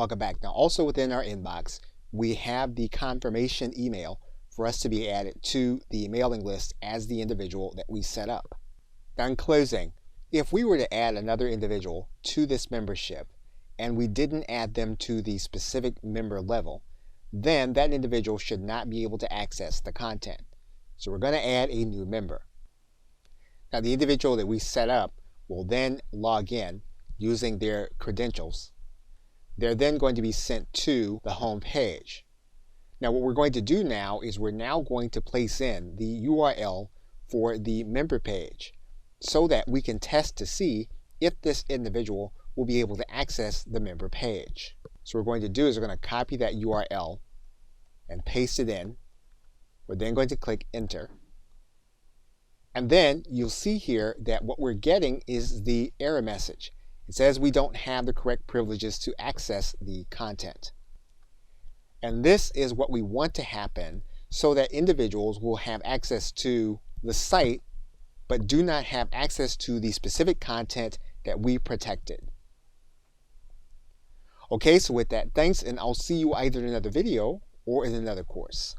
Welcome back. Now also within our inbox, we have the confirmation email for us to be added to the mailing list as the individual that we set up. Now in closing, if we were to add another individual to this membership and we didn't add them to the specific member level, then that individual should not be able to access the content. So we're going to add a new member. Now the individual that we set up will then log in using their credentials. They're then going to be sent to the home page. Now what we're going to do now is we're now going to place in the URL for the member page so that we can test to see if this individual will be able to access the member page. So what we're going to do is we're going to copy that URL and paste it in. We're then going to click enter. And then you'll see here that what we're getting is the error message. It says we don't have the correct privileges to access the content. And this is what we want to happen so that individuals will have access to the site but do not have access to the specific content that we protected. Okay, so with that, thanks, and I'll see you either in another video or in another course.